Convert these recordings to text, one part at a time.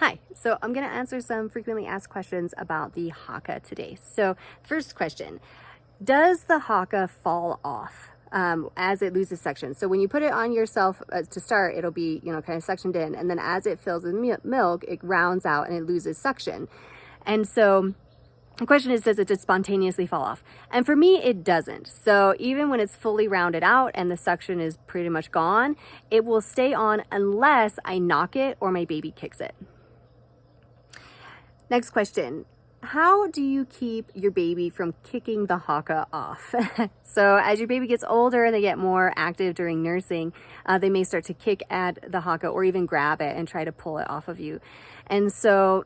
Hi, so I'm going to answer some frequently asked questions about the Haakaa today. So first question, does the Haakaa fall off as it loses suction? So when you put it on yourself to start, it'll be, kind of suctioned in. And then as it fills with milk, it rounds out and it loses suction. And so the question is, does it just spontaneously fall off? And for me, it doesn't. So even when it's fully rounded out and the suction is pretty much gone, it will stay on unless I knock it or my baby kicks it. Next question, how do you keep your baby from kicking the Haakaa off? So as your baby gets older and they get more active during nursing, they may start to kick at the Haakaa or even grab it and try to pull it off of you. And so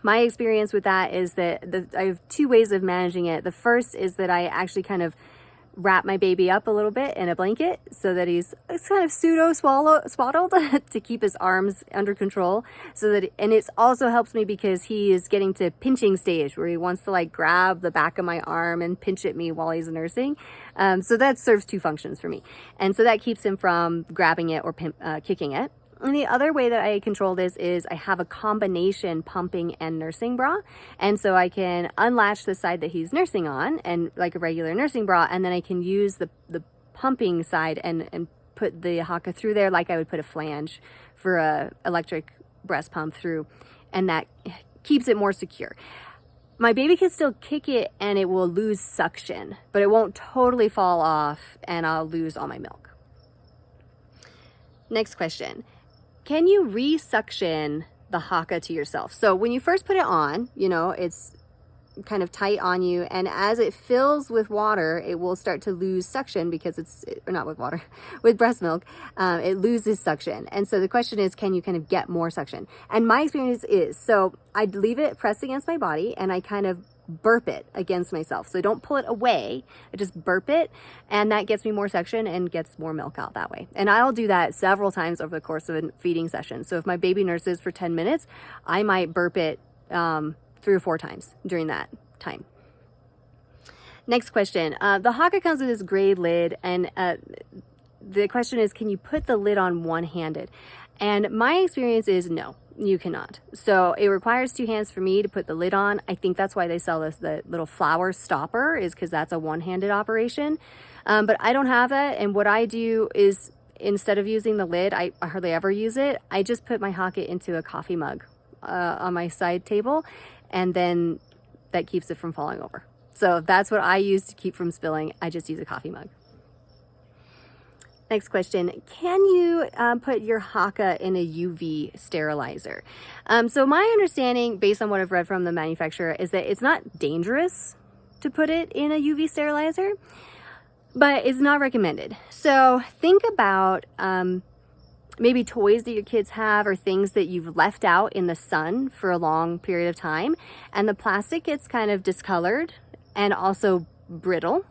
my experience with that is that I have two ways of managing it. The first is that I actually kind of wrap my baby up a little bit in a blanket so that it's kind of swaddled to keep his arms under control, and it also helps me because he is getting to pinching stage where he wants to like grab the back of my arm and pinch at me while he's nursing. So that serves two functions for me, and so that keeps him from grabbing it or kicking it. And the other way that I control this is I have a combination pumping and nursing bra. And so I can unlatch the side that he's nursing on and like a regular nursing bra. And then I can use the pumping side and put the Haakaa through there like I would put a flange for a electric breast pump through. And that keeps it more secure. My baby can still kick it and it will lose suction, but it won't totally fall off and I'll lose all my milk. Next question. Can you resuction the Haakaa to yourself? So when you first put it on, it's kind of tight on you, and as it fills with water, it will start to lose suction because not with water, with breast milk, it loses suction. And so the question is, can you kind of get more suction? And my experience is, so I'd leave it pressed against my body and I kind of burp it against myself. So don't pull it away, I just burp it, and that gets me more suction and gets more milk out that way. And I'll do that several times over the course of a feeding session. So if my baby nurses for 10 minutes, I might burp it 3 or 4 times during that time. Next question, the Haakaa comes with this gray lid, and the question is, can you put the lid on one-handed? And my experience is no, you cannot. So it requires 2 hands for me to put the lid on. I think that's why they sell the little flower stopper, is because that's a one-handed operation. But I don't have that. And what I do is, instead of using the lid, I hardly ever use it. I just put my Haakaa into a coffee mug on my side table, and then that keeps it from falling over. So that's what I use to keep from spilling. I just use a coffee mug. Next question, can you put your Haakaa in a UV sterilizer? So my understanding, based on what I've read from the manufacturer, is that it's not dangerous to put it in a UV sterilizer, but it's not recommended. So think about maybe toys that your kids have or things that you've left out in the sun for a long period of time, and the plastic gets kind of discolored and also brittle.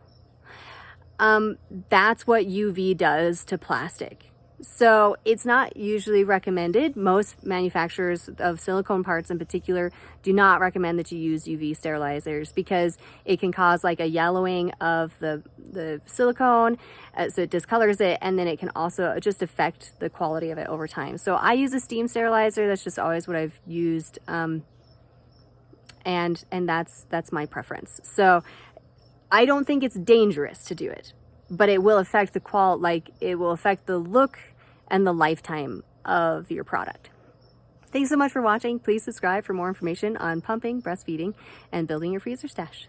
That's what UV does to plastic. So it's not usually recommended. Most manufacturers of silicone parts in particular do not recommend that you use UV sterilizers because it can cause like a yellowing of the silicone, so it discolors it, and then it can also just affect the quality of it over time. So I use a steam sterilizer. That's just always what I've used, and that's my preference. So I don't think it's dangerous to do it, but it will affect the it will affect the look and the lifetime of your product. Thanks so much for watching. Please subscribe for more information on pumping, breastfeeding, and building your freezer stash.